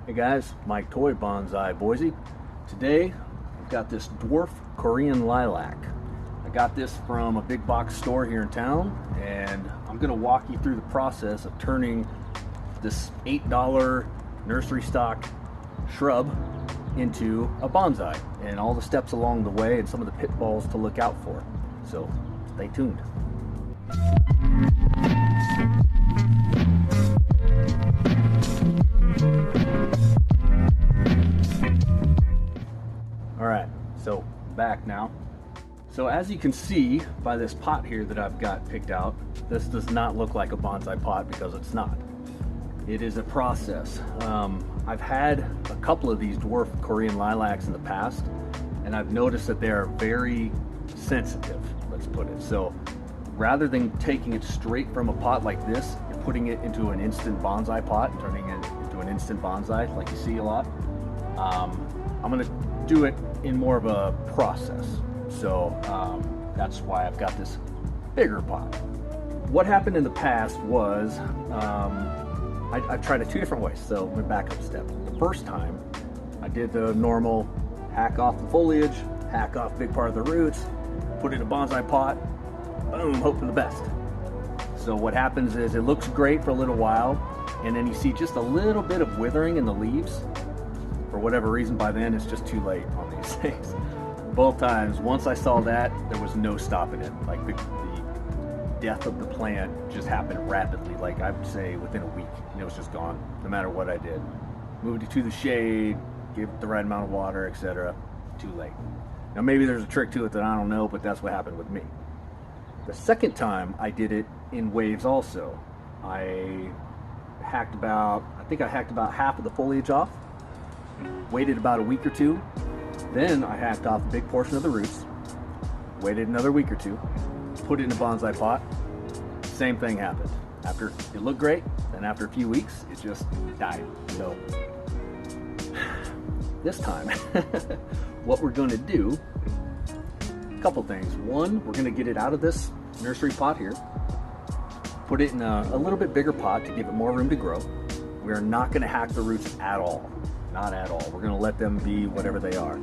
Hey guys, Mike Toy Bonsai Boise. Today I've got this Dwarf Korean Lilac. I got this from a big box store here in town, and I'm going to walk you through the process of turning this $8 nursery stock shrub into a bonsai, and all the steps along the way and some of the pitfalls to look out for. So stay tuned. Alright, so back now. So as you can see by this pot here that I've got picked out, this does not look like a bonsai pot because it's not. It is a process. I've had a couple of these dwarf Korean lilacs in the past, and I've noticed that they are very sensitive, let's put it. So rather than taking it straight from a pot like this and putting it into an instant bonsai pot and turning it into an instant bonsai like you see a lot, I'm going to do it in more of a process. So that's why I've got this bigger pot. What happened in the past was I tried it two different ways. So let me back up a step. The first time I did the normal hack off the foliage, hack off a big part of the roots, put it in a bonsai pot, boom, hope for the best. So what happens is it looks great for a little while, and then you see just a little bit of withering in the leaves. For whatever reason, by then it's just too late on these things. Both times, once I saw that, there was no stopping it. Like the death of the plant just happened rapidly, like I would say within a week, and it was just gone, no matter what I did. Moved it to the shade, gave it the right amount of water, etc. Too late. Now maybe there's a trick to it that I don't know, but that's what happened with me. The second time I did it in waves also. I think I hacked about half of the foliage off, waited about a week or two, then I hacked off a big portion of the roots, waited another week or two, put it in a bonsai pot. Same thing happened. After it looked great, and after a few weeks, it just died. So this time, what we're going to do, a couple things. One, we're going to get it out of this nursery pot here, put it in a little bit bigger pot to give it more room to grow. We are not going to hack the roots at all. Not at all. We're going to let them be whatever they are.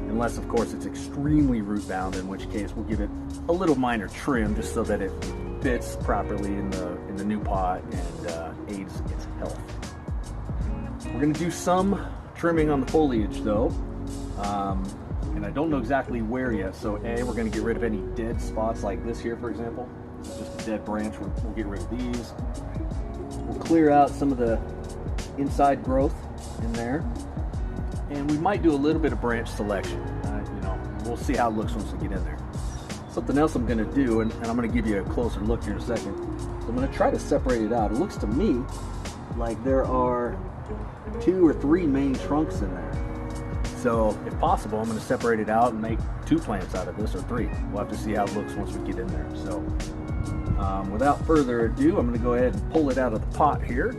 Unless, of course, it's extremely root bound, in which case we'll give it a little minor trim just so that it fits properly in the new pot and aids its health. We're going to do some trimming on the foliage though, and I don't know exactly where yet. So we're going to get rid of any dead spots like this here, for example. Just a dead branch, we'll get rid of these. We'll clear out some of the inside growth in there, and we might do a little bit of branch selection. We'll see how it looks once we get in there. Something else I'm going to do, and I'm going to give you a closer look here in a second. So I'm going to try to separate it out. It looks to me like there are 2 or 3 main trunks in there. So if possible, I'm going to separate it out and make 2 plants out of this, or 3. We'll have to see how it looks once we get in there. So without further ado, I'm going to go ahead and pull it out of the pot here.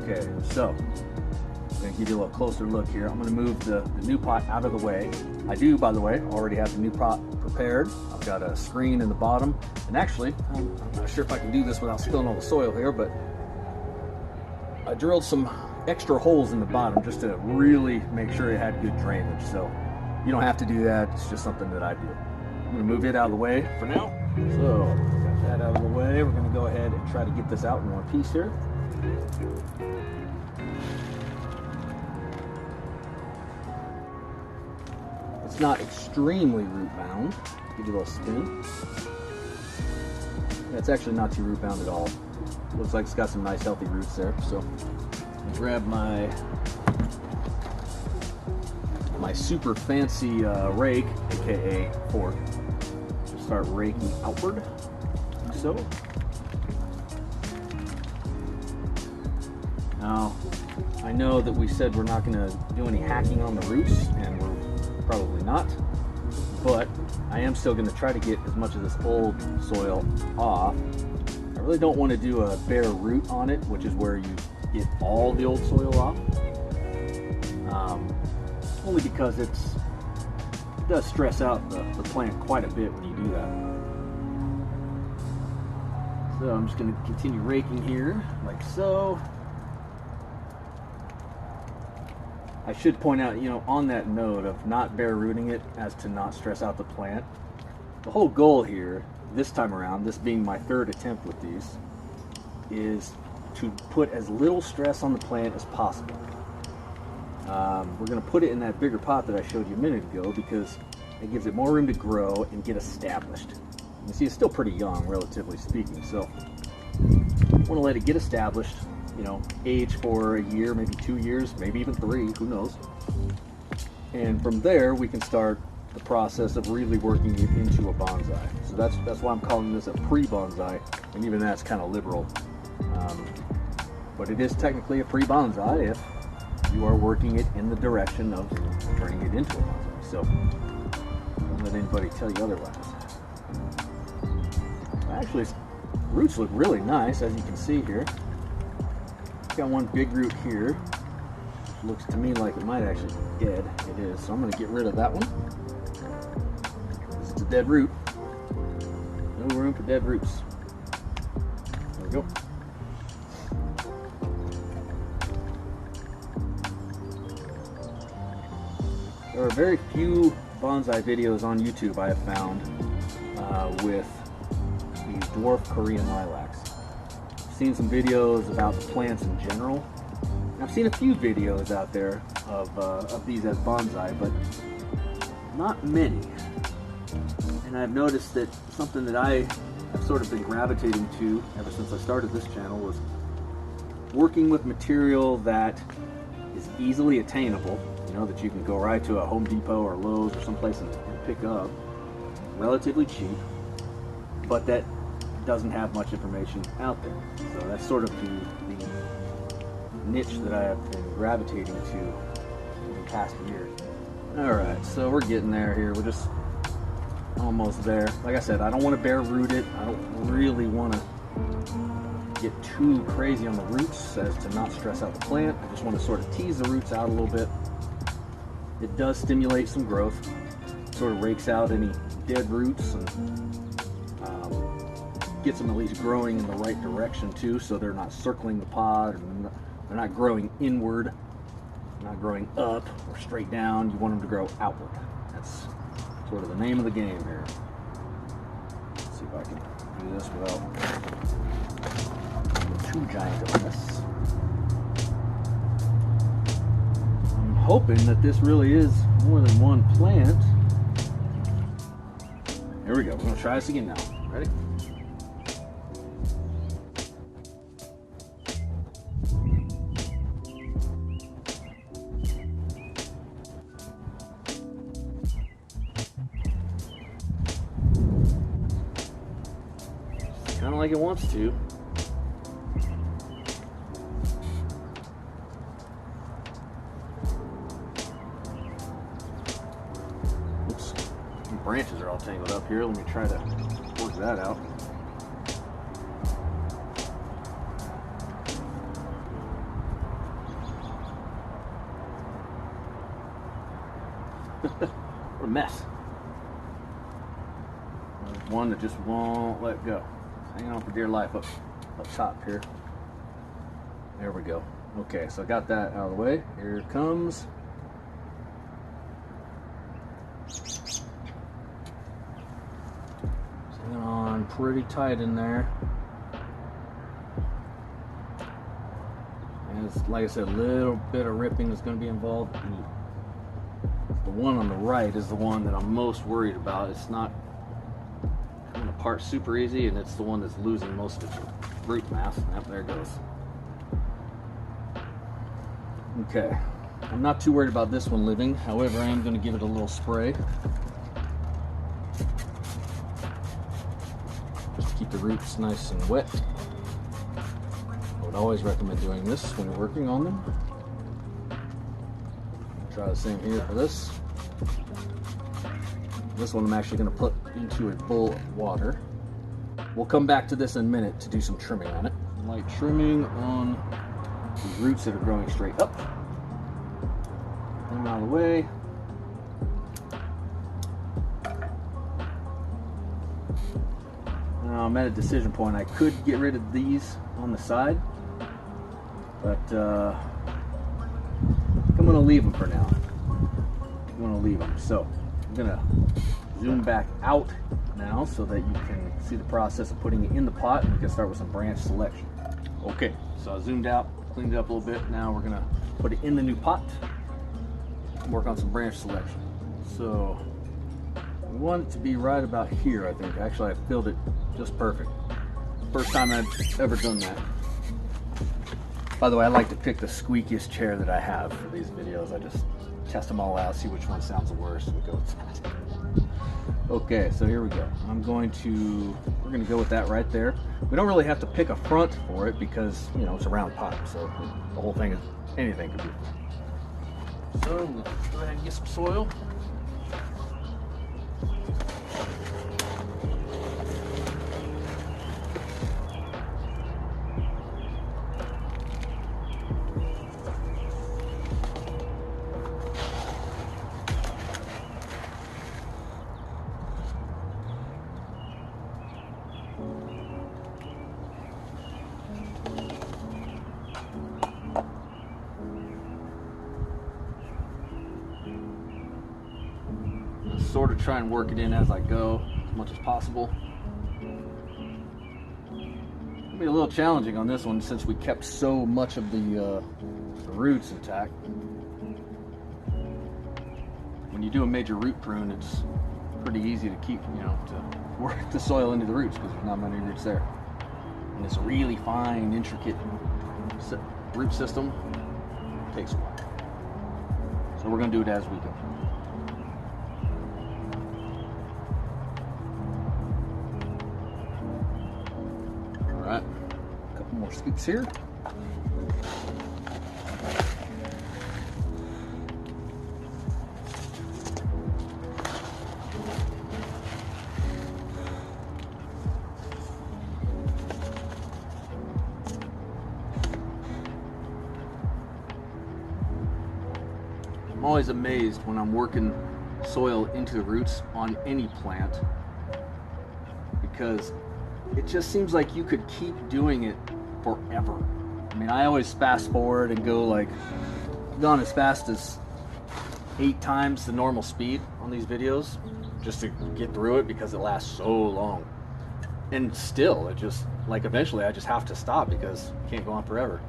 Okay, so I'm going to give you a little closer look here. I'm going to move the new pot out of the way. I do, by the way, already have the new pot prepared. I've got a screen in the bottom, and actually, I'm not sure if I can do this without spilling all the soil here, but I drilled some extra holes in the bottom just to really make sure it had good drainage. So you don't have to do that. It's just something that I do. I'm going to move it out of the way for now. So got that out of the way. We're going to go ahead and try to get this out in one piece here. It's not extremely root bound. Give you a little spin. Yeah, it's actually not too root bound at all. Looks like it's got some nice healthy roots there. So I'll grab my super fancy rake, aka fork. Just start raking outward, like so. Now, I know that we said we're not going to do any hacking on the roots, and we're probably not, but I am still going to try to get as much of this old soil off. I really don't want to do a bare root on it, which is where you get all the old soil off, only because it does stress out the plant quite a bit when you do that. So I'm just going to continue raking here, like so. I should point out, you know, on that note of not bare rooting it as to not stress out the plant, the whole goal here, this time around, this being my third attempt with these, is to put as little stress on the plant as possible. We're going to put it in that bigger pot that I showed you a minute ago because it gives it more room to grow and get established. You see, it's still pretty young, relatively speaking, so I want to let it get established, you know, age for a year, maybe 2 years, maybe even 3, who knows. And from there, we can start the process of really working it into a bonsai. So that's why I'm calling this a pre-bonsai, and even that's kind of liberal. But it is technically a pre-bonsai if you are working it in the direction of turning it into a bonsai. So don't let anybody tell you otherwise. Actually, roots look really nice, as you can see here. Got one big root here. Looks to me like it might actually be dead. It is, so I'm going to get rid of that one. It's a dead root. No room for dead roots. There we go. There are very few bonsai videos on YouTube I have found with the dwarf Korean lilacs. I've seen some videos about the plants in general. I've seen a few videos out there of these as bonsai, but not many. And I've noticed that something that I have sort of been gravitating to ever since I started this channel was working with material that is easily attainable, you know, that you can go right to a Home Depot or Lowe's or someplace and pick up relatively cheap, but that doesn't have much information out there. So that's sort of the niche that I have been gravitating to in the past year. Alright, so we're getting there here. We're just almost there. Like I said, I don't want to bare root it. I don't really want to get too crazy on the roots as to not stress out the plant. I just want to sort of tease the roots out a little bit. It does stimulate some growth. It sort of rakes out any dead roots and gets them at least growing in the right direction too, so they're not circling the pot, and they're not growing inward, not growing up or straight down. You want them to grow outward. That's sort of the name of the game here. Let's see if I can do this without too giant of a mess. I'm hoping that this really is more than one plant. Here we go. We're going to try this again now. Ready? Kind of like it wants to. Oops, the branches are all tangled up here. Let me try to work that out. What a mess. There's one that just won't let go. Hang on for dear life up top here. There we go. Okay, so I got that out of the way. Here it comes. Hanging on pretty tight in there. And it's, like I said, a little bit of ripping is going to be involved. The one on the right is the one that I'm most worried about. It's not coming apart super easy, and it's the one that's losing most of its root mass. Yep, there it goes. Okay, I'm not too worried about this one living. However, I am going to give it a little spray just to keep the roots nice and wet. I would always recommend doing this when you're working on them. Try the same here for this. This one I'm actually going to put into a bowl of water. We'll come back to this in a minute to do some trimming on it. Light trimming on the roots that are growing straight up. Get them out of the way. Now I'm at a decision point. I could get rid of these on the side, but come I'm gonna leave them for now. I'm gonna leave them. So I'm gonna zoom back out now so that you can see the process of putting it in the pot, and we can start with some branch selection. Okay, so I zoomed out, cleaned it up a little bit. Now we're gonna put it in the new pot and work on some branch selection. So we want it to be right about here, I think. Actually, I filled it just perfect. First time I've ever done that. By the way, I like to pick the squeakiest chair that I have for these videos. I just test them all out, see which one sounds the worst, and go with that. Okay, so here we go. We're gonna go with that right there. We don't really have to pick a front for it because, you know, it's a round pot, so the whole thing is, anything could be. So I'm gonna go ahead and get some soil. Sort of try and work it in as I go as much as possible. It'll be a little challenging on this one since we kept so much of the roots intact. When you do a major root prune, it's pretty easy to keep, you know, to work the soil into the roots because there's not many roots there. And this really fine, intricate root system takes a while. So we're going to do it as we go. Alright, a couple more scoops here. I'm always amazed when I'm working soil into the roots on any plant because it just seems like you could keep doing it forever. I mean, I always fast forward and go like, I've gone as fast as 8 times the normal speed on these videos just to get through it because it lasts so long. And still, it just, like eventually I just have to stop because it can't go on forever.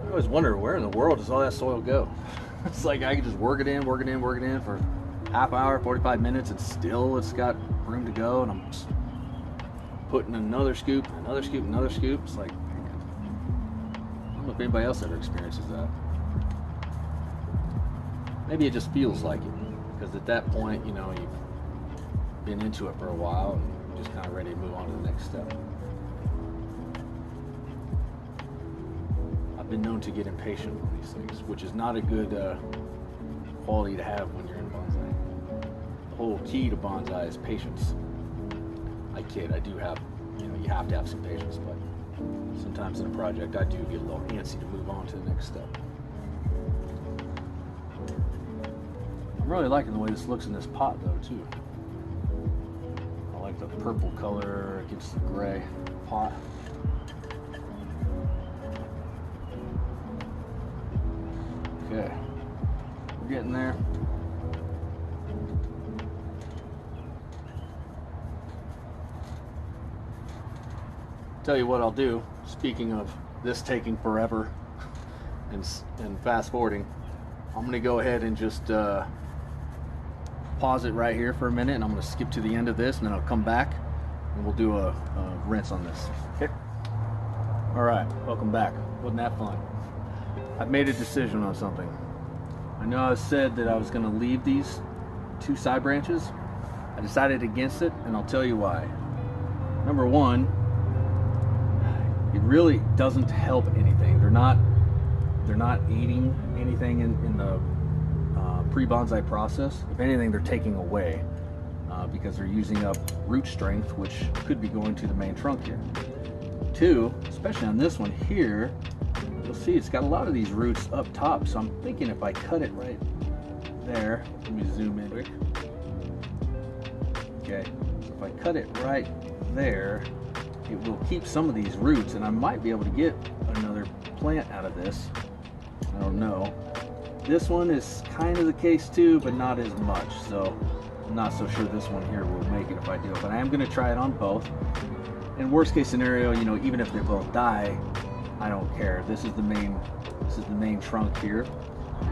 I always wonder, where in the world does all that soil go? It's like I can just work it in for half hour, 45 minutes, and still it's got room to go, and I'm just putting another scoop, another scoop, another scoop. It's like, man, I don't know if anybody else ever experiences that. Maybe it just feels like it, because at that point, you know, you've been into it for a while and you're just kind of ready to move on to the next step. I've been known to get impatient on these things, which is not a good quality to have when you're in bonsai. The whole key to bonsai is patience. I kid, I do have, you know, you have to have some patience, but sometimes in a project I do get a little antsy to move on to the next step. I'm really liking the way this looks in this pot though too. I like the purple color against the gray pot. Okay, we're getting there. Tell you what I'll do, speaking of this taking forever and fast forwarding, I'm going to go ahead and just pause it right here for a minute, and I'm going to skip to the end of this, and then I'll come back and we'll do a rinse on this. Okay. Alright, welcome back. Wasn't that fun? I've made a decision on something. I know I said that I was going to leave these 2 side branches. I decided against it, and I'll tell you why. Number one, it really doesn't help anything. They're not aiding anything in the pre-bonsai process. If anything, they're taking away because they're using up root strength, which could be going to the main trunk here. 2, especially on this one here, you'll see it's got a lot of these roots up top, so I'm thinking if I cut it right there, let me zoom in quick. Okay, so if I cut it right there, it will keep some of these roots, and I might be able to get another plant out of this. I don't know. This one is kind of the case too, but not as much. So I'm not so sure this one here will make it if I do it, but I am going to try it on both. In worst case scenario, you know, even if they both die, I don't care. This is the main trunk here.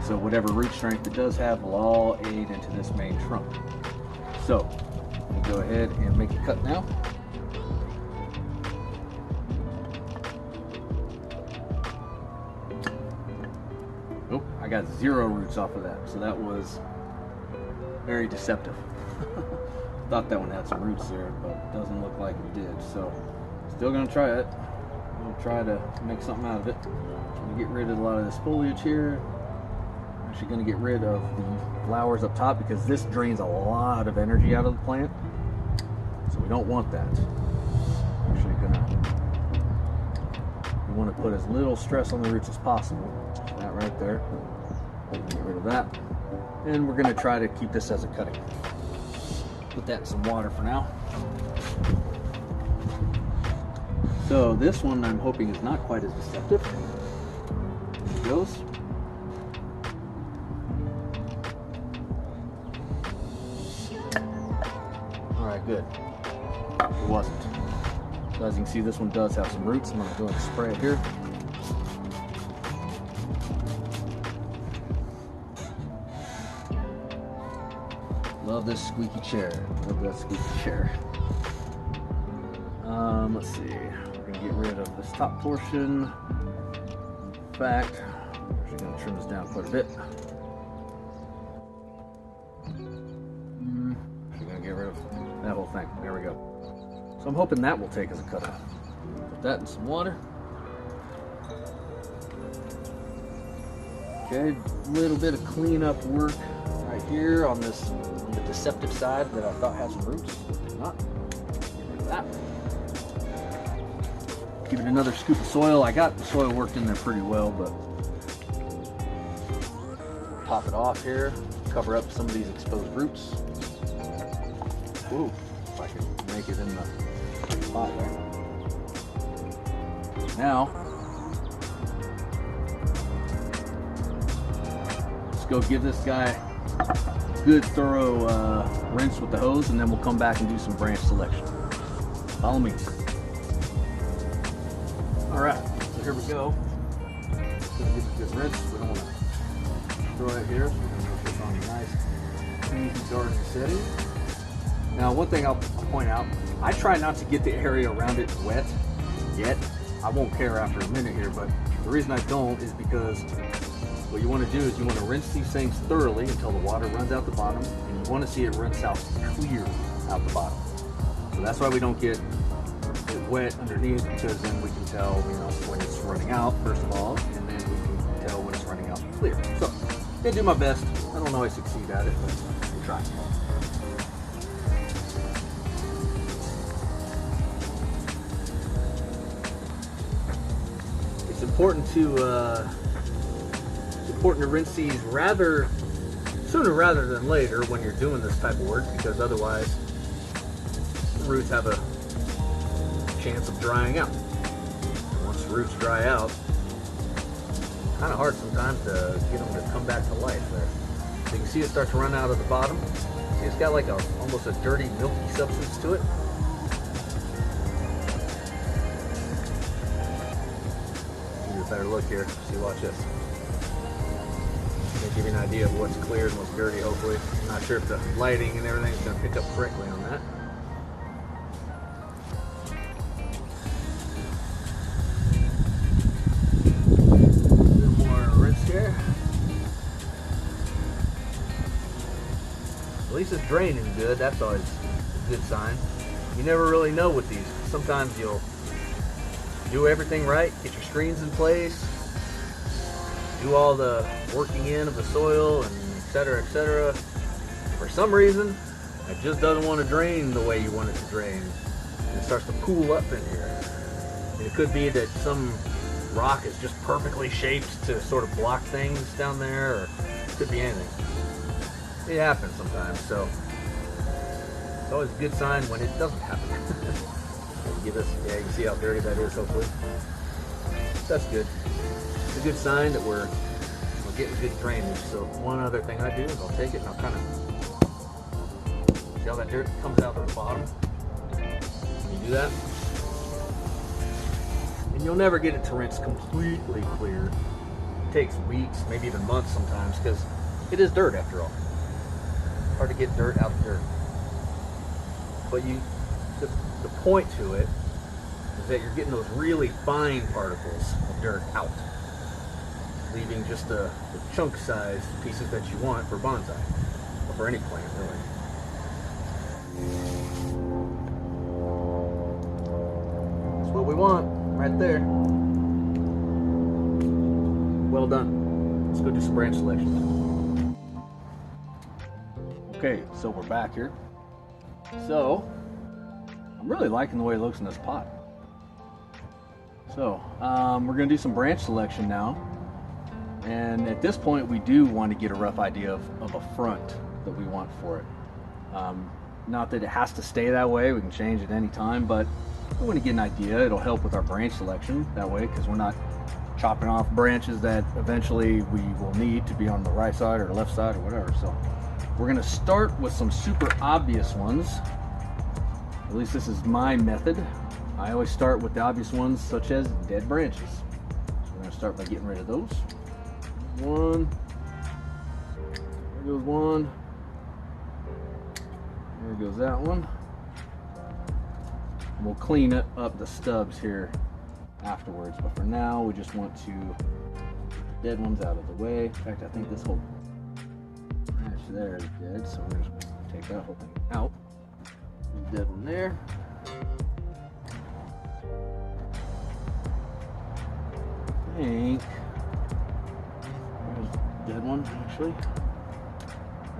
So whatever root strength it does have will all aid into this main trunk. So we'll go ahead and make a cut now. Oh, I got 0 roots off of that, so that was very deceptive. Thought that one had some roots there, but it doesn't look like it did. So still gonna try it. I'm gonna try to make something out of it. I'm gonna get rid of a lot of this foliage here. I'm actually gonna get rid of the flowers up top because this drains a lot of energy out of the plant. So we don't want that. Actually we want to put as little stress on the roots as possible. That right there. Get rid of that. And we're going to try to keep this as a cutting. Put that in some water for now. So this one I'm hoping is not quite as deceptive. There it goes. Alright, good. It wasn't. So as you can see, this one does have some roots. I'm going to go and spray it here. Love this squeaky chair. Love that squeaky chair. Let's see. We're going to get rid of this top portion. In fact, I'm actually going to trim this down quite a bit. Actually going to get rid of that whole thing. There we go. So I'm hoping that will take as a cutout. Put that in some water. Okay, a little bit of cleanup work right here on the deceptive side that I thought had some roots. Did not. Get rid of that. Give it another scoop of soil. I got the soil worked in there pretty well, but pop it off here. Cover up some of these exposed roots. Ooh, if I can make it in the pot there. Now, let's go give this guy a good thorough rinse with the hose, and then we'll come back and do some branch selection. Follow me. All right, so here we go. Just gonna give it a good rinse. We don't want to throw it here, so we're gonna put it on a nice, easy garden setting. Now, one thing I'll point out, I try not to get the area around it wet yet. I won't care after a minute here, but the reason I don't is because what you want to do is you want to rinse these things thoroughly until the water runs out the bottom, and you want to see it rinse out clear out the bottom. So that's why we don't get it wet underneath, because then we can tell, you know, when it's running out, first of all, and then we can tell when it's running out clear. So, I'm gonna do my best. I don't always succeed at it, but we'll try. It's important to rinse these sooner rather than later when you're doing this type of work, because otherwise the roots have a chance of drying out. Once the roots dry out, it's kind of hard sometimes to get them to come back to life there. So you can see it start to run out of the bottom. See, it's got like almost a dirty, milky substance to it. Give you a better look here. See, watch this. Give you an idea of what's clear and what's dirty, hopefully. I'm not sure if the lighting and everything is going to pick up correctly on that. A little more rinse here. At least it's draining good. That's always a good sign. You never really know with these. Sometimes you'll do everything right, get your screens in place, do all the working in of the soil, and etc., etc. For some reason, it just doesn't want to drain the way you want it to drain. And it starts to pool up in here. And it could be that some rock is just perfectly shaped to sort of block things down there, or it could be anything. It happens sometimes, so it's always a good sign when it doesn't happen. Give this, yeah, you can see how dirty that is, hopefully. That's good. It's a good sign that we're getting good drainage. So one other thing I do is I'll take it and I'll kind of, see how that dirt comes out at the bottom? You do that, and you'll never get it to rinse completely clear. It takes weeks, maybe even months sometimes, because it is dirt after all. Hard to get dirt out of dirt. But the point to it is that you're getting those really fine particles of dirt out, leaving just the chunk-sized pieces that you want for bonsai, or for any plant, really. That's what we want, right there. Well done. Let's go do some branch selection. Okay, so we're back here. So, I'm really liking the way it looks in this pot. So, we're going to do some branch selection now. And at this point, we do want to get a rough idea of a front that we want for it. Not that it has to stay that way, we can change it any time, but we want to get an idea. It'll help with our branch selection that way, because we're not chopping off branches that eventually we will need to be on the right side or the left side or whatever. So we're going to start with some super obvious ones. At least this is my method. I always start with the obvious ones, such as dead branches. So we're going to start by getting rid of those. One. There goes one. There goes that one. And we'll clean up the stubs here afterwards, but for now we just want to get the dead ones out of the way. In fact, I think this whole branch there is dead, so we're just going to take that whole thing out. Dead one there. I think there's a dead one actually.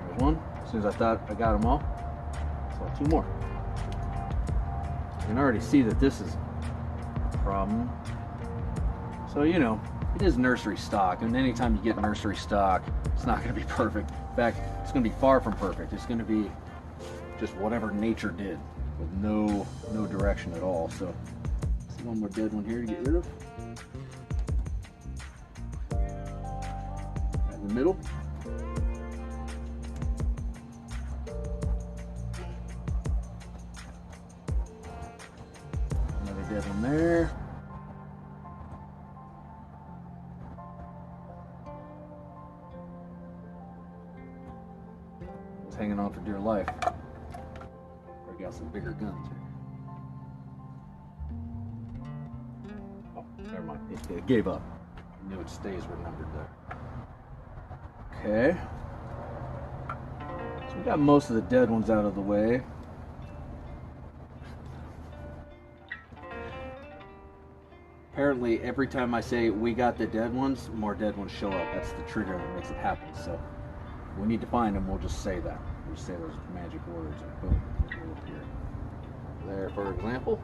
There's one. As soon as I thought I got them all, saw two more. You can already see that this is a problem. So, you know, it is nursery stock, and anytime you get nursery stock, it's not going to be perfect. In fact, it's going to be far from perfect. It's going to be just whatever nature did, with no direction at all. So, there's one more dead one here to get rid of. Right in the middle. Another dead one there. It's hanging on for dear life. Got some bigger guns here. Oh, never mind. It gave up. I knew it stays remembered there. Okay. So we got most of the dead ones out of the way. Apparently, every time I say we got the dead ones, more dead ones show up. That's the trigger that makes it happen. So we need to find them. We'll just say that. We'll just say those magic words and boom. There, for example.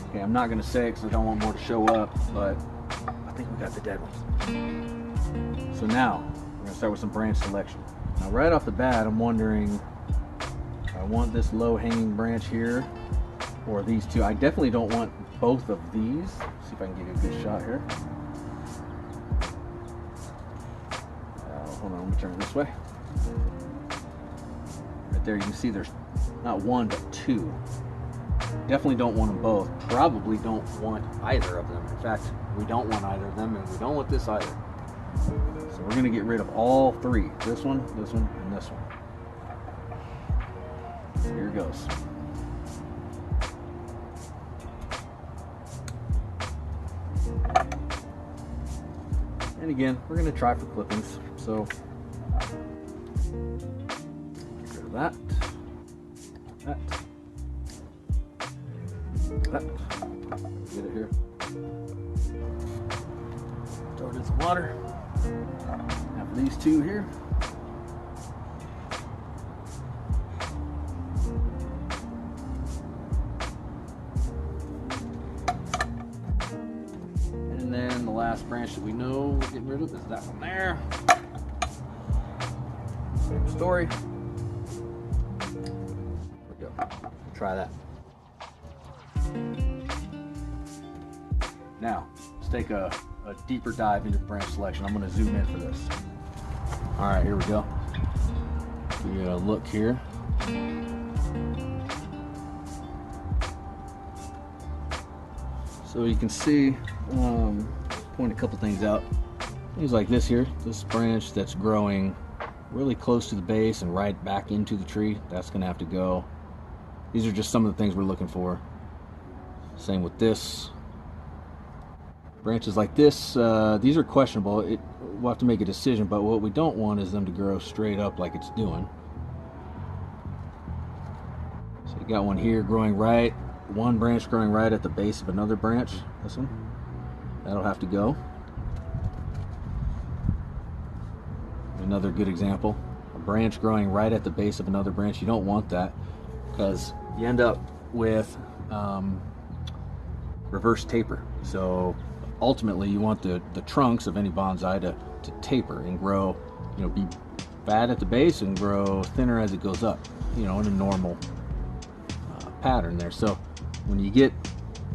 Okay, I'm not going to say it because I don't want more to show up, but I think we got the dead ones. So now, we're going to start with some branch selection. Now, right off the bat, I'm wondering if I want this low-hanging branch here or these two. I definitely don't want both of these. See if I can get a good shot here. Hold on, let me turn it this way. Right there, you can see there's not one, but two. Definitely don't want them both. Probably don't want either of them. In fact, we don't want either of them, and we don't want this either. So we're going to get rid of all three. This one, and this one. Here it goes. And again, we're going to try for clippings. So, get rid of that. Get it here. Throw it in some water. Now for these two here. And then the last branch that we know we're getting rid of is that one there. Same story. try that. Now, let's take a deeper dive into branch selection. I'm going to zoom in for this. All right, here we go. We got a look here. So you can see, point a couple things out. Things like this here, this branch that's growing really close to the base and right back into the tree, that's going to have to go. These are just some of the things we're looking for. Same with this. Branches like this, these are questionable. We'll have to make a decision, but what we don't want is them to grow straight up like it's doing. So you got one here growing right, one branch growing right at the base of another branch. This one, that'll have to go. Another good example, a branch growing right at the base of another branch. You don't want that because you end up with reverse taper. So ultimately you want the trunks of any bonsai to taper and grow, be fat at the base and grow thinner as it goes up, in a normal pattern there. So when you get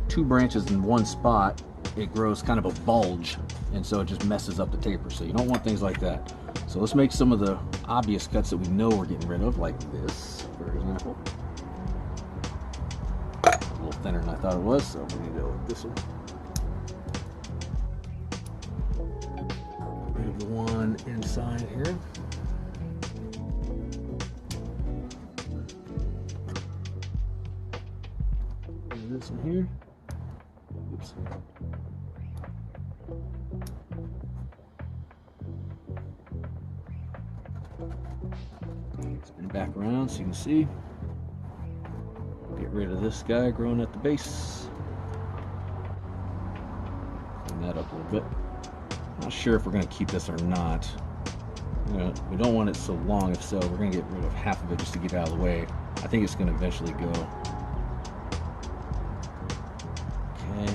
two branches in one spot, it grows kind of a bulge, and so it just messes up the taper. So you don't want things like that. So let's make some of the obvious cuts that we know we're getting rid of, like this, for example. A little thinner than I thought it was, so we need to go with this one. Get rid of the one inside here. And this one here. Oops. Spin it back around so you can see. Get rid of this guy growing at the base. Clean that up a little bit. Not sure if we're going to keep this or not. We don't want it so long. If so, we're going to get rid of half of it just to get it out of the way. I think it's going to eventually go. Okay.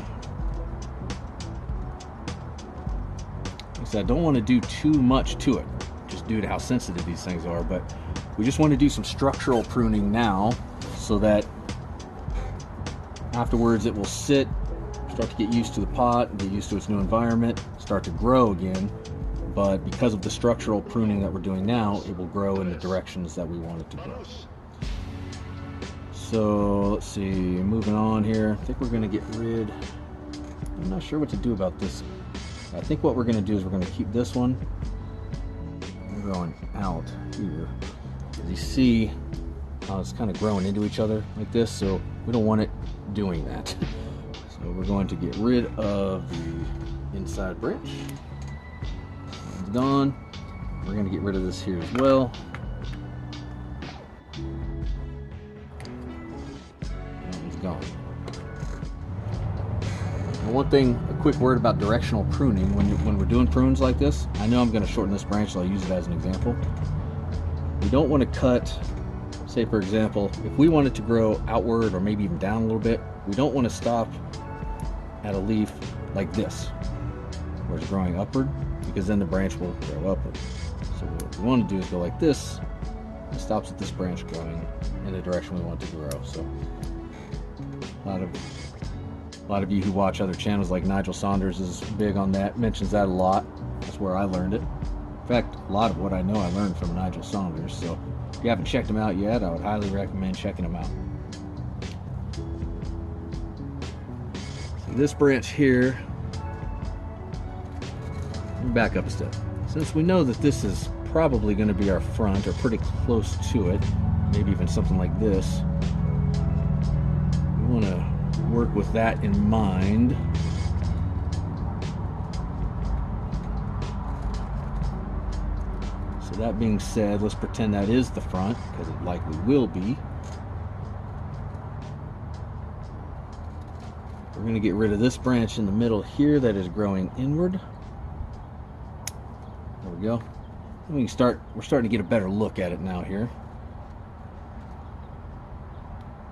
Like I said, I don't want to do too much to it, just due to how sensitive these things are, but we just want to do some structural pruning now so that afterwards it will sit, start to get used to the pot, get used to its new environment, start to grow again. But because of the structural pruning that we're doing now, it will grow in the directions that we want it to grow. So let's see, moving on here. I think we're going to get rid, I'm not sure what to do about this. I think what we're going to do is we're going to keep this one growing out here. As you see how it's kind of growing into each other like this, so we don't want it doing that. So we're going to get rid of the inside branch. It's gone. We're going to get rid of this here as well. It's gone. Now one thing, a quick word about directional pruning. When we're doing prunes like this, I know I'm going to shorten this branch, so I'll use it as an example. We don't want to cut, say for example, if we want it to grow outward or maybe even down a little bit, we don't want to stop at a leaf like this, where it's growing upward, because then the branch will grow upward. So what we want to do is go like this. It stops at this branch growing in the direction we want it to grow. So a lot of you who watch other channels like Nigel Saunders is big on that, mentions that a lot. That's where I learned it. In fact, a lot of what I know I learned from Nigel Saunders. So if you haven't checked him out yet, I would highly recommend checking him out. So this branch here, let me back up a step. Since we know that this is probably going to be our front or pretty close to it, maybe even something like this, we want to work with that in mind. So that being said, let's pretend that is the front, because it likely will be. We're going to get rid of this branch in the middle here that is growing inward. There we go. And we're starting to get a better look at it now here.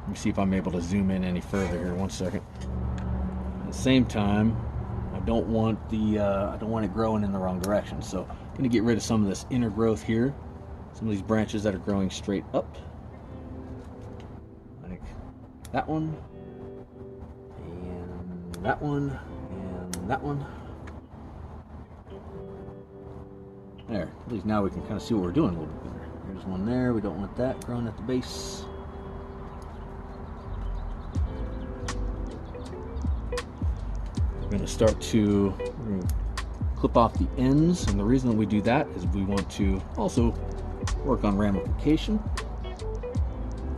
Let me see if I'm able to zoom in any further here. One second. At the same time, I don't want it growing in the wrong direction. So I'm going to get rid of some of this inner growth here. Some of these branches that are growing straight up, like that one, and that one, and that one. There, at least now we can kind of see what we're doing a little bit better. There's one there, we don't want that growing at the base. We're going to start to clip off the ends, and the reason that we do that is we want to also work on ramification.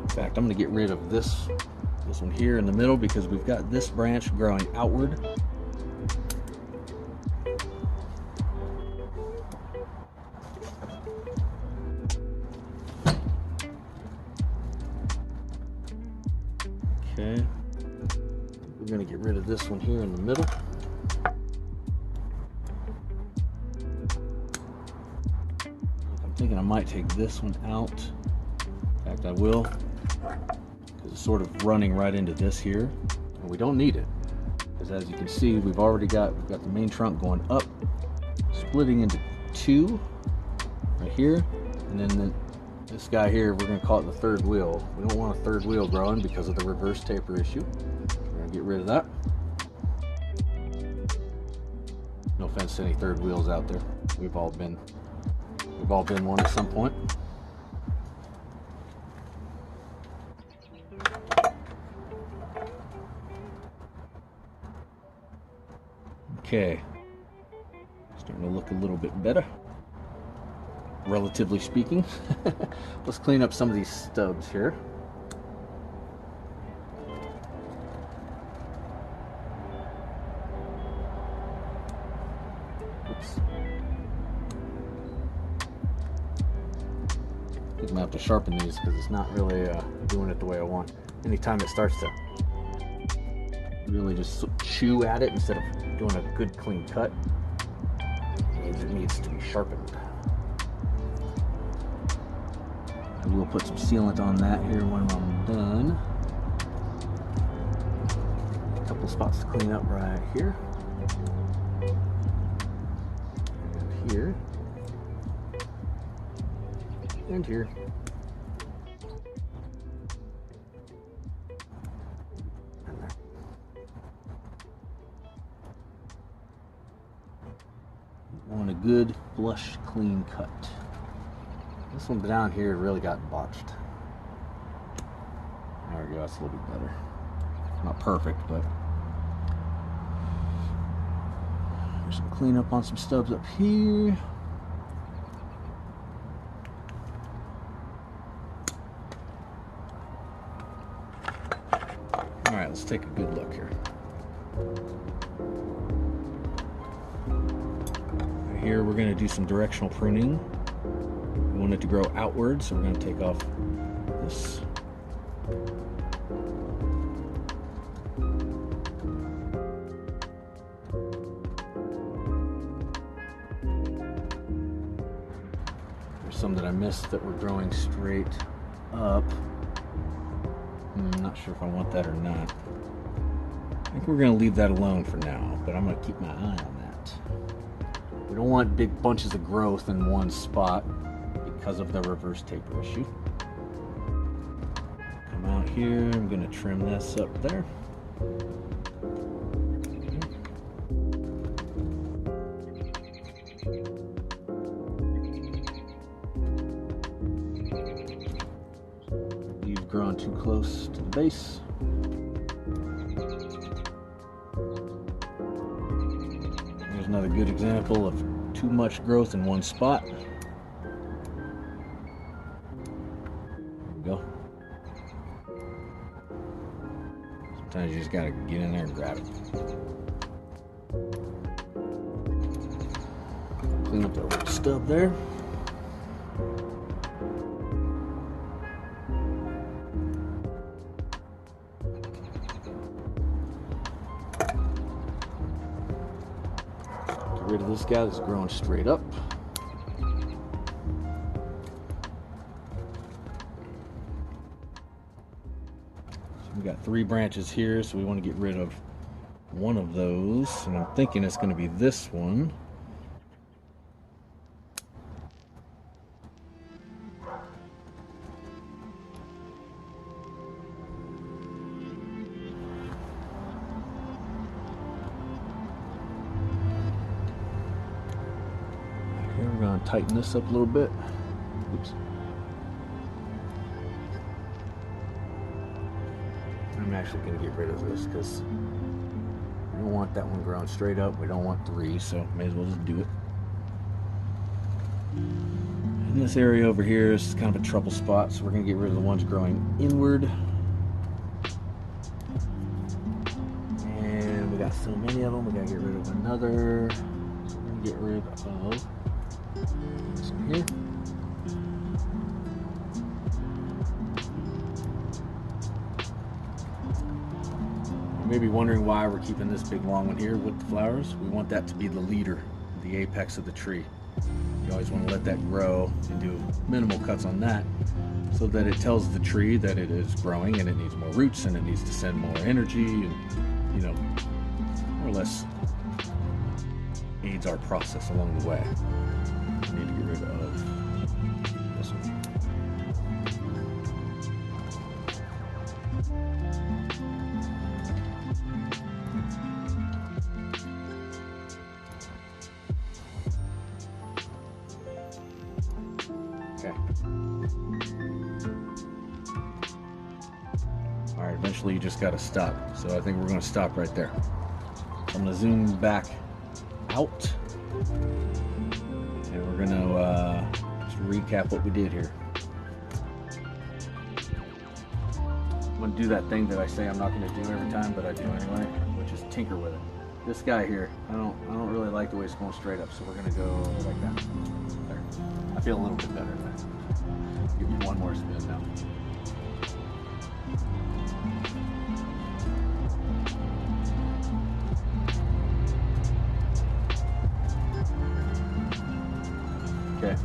In fact, I'm going to get rid of this one here in the middle because we've got this branch growing outward. Okay, we're going to get rid of this one here in the middle. I'm thinking I might take this one out. In fact, I will, because it's sort of running right into this here, and we don't need it, because as you can see, we've got the main trunk going up, splitting into two right here, and then this guy here, we're going to call it the third wheel. We don't want a third wheel growing because of the reverse taper issue. We're going to get rid of that. No offense to any third wheels out there. We've all been one at some point. Okay, starting to look a little bit better, relatively speaking. Let's clean up some of these stubs here. Oops. I think I'm gonna have to sharpen these because it's not really doing it the way I want. Anytime it starts to really just chew at it instead of doing a good clean cut, it needs to be sharpened. I will put some sealant on that here when I'm done. A couple spots to clean up right here. And here. And here. And there. Want a good, flush, clean cut. This one down here really got botched. There we go, that's a little bit better. Not perfect, but there's some cleanup on some stubs up here. Alright, let's take a good look here. Right here we're going to do some directional pruning. We want it to grow outward, so we're going to take off this. There's some that I missed that were growing straight up. I'm not sure if I want that or not. I think we're going to leave that alone for now, but I'm going to keep my eye on that. We don't want big bunches of growth in one spot because of the reverse taper issue. Come out here, I'm going to trim this up there. You've grown too close to the base. Here's another good example of too much growth in one spot. Go. Sometimes you just gotta get in there and grab it. Clean up that little stub there. Get rid of this guy that's growing straight up. We got 3 branches here, so we want to get rid of one of those, and I'm thinking it's going to be this one. tighten this up a little bit. Oops. I'm actually going to get rid of this because we don't want that one growing straight up. We don't want 3, so may as well just do it. And this area over here is kind of a trouble spot, so we're going to get rid of the ones growing inward. And we got so many of them, we got to get rid of another. So we're going to get rid of this one here. You may be wondering why we're keeping this big long one here with the flowers. We want that to be the leader, the apex of the tree. You always want to let that grow and do minimal cuts on that so that it tells the tree that it is growing and it needs more roots and it needs to send more energy and, you know, more or less aids our process along the way. We need to get rid of this one. Okay. Alright, eventually you just gotta stop. So I think we're gonna stop right there. I'm gonna zoom back out and we're gonna just recap what we did here. I'm gonna do that thing that I say I'm not gonna do every time, but I do anyway, which is tinker with it. This guy here, I don't really like the way it's going straight up, so we're gonna go like that. There. I feel a little bit better than that. Give you one more spin now. Okay.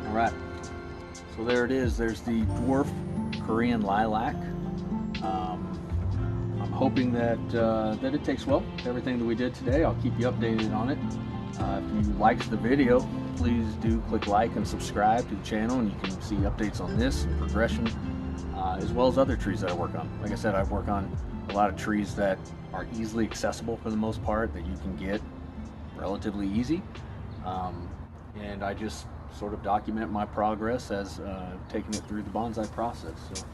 All right. So there it is. There's the Dwarf Korean Lilac. I'm hoping that that it takes well. Everything that we did today, I'll keep you updated on it. If you liked the video, please do click like and subscribe to the channel, and you can see updates on this and progression, as well as other trees that I work on. Like I said, I work on a lot of trees that are easily accessible for the most part, that you can get relatively easy, and I just sort of document my progress as taking it through the bonsai process. So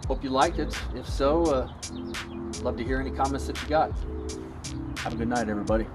hope you liked it. If so, love to hear any comments that you got. Have a good night, everybody.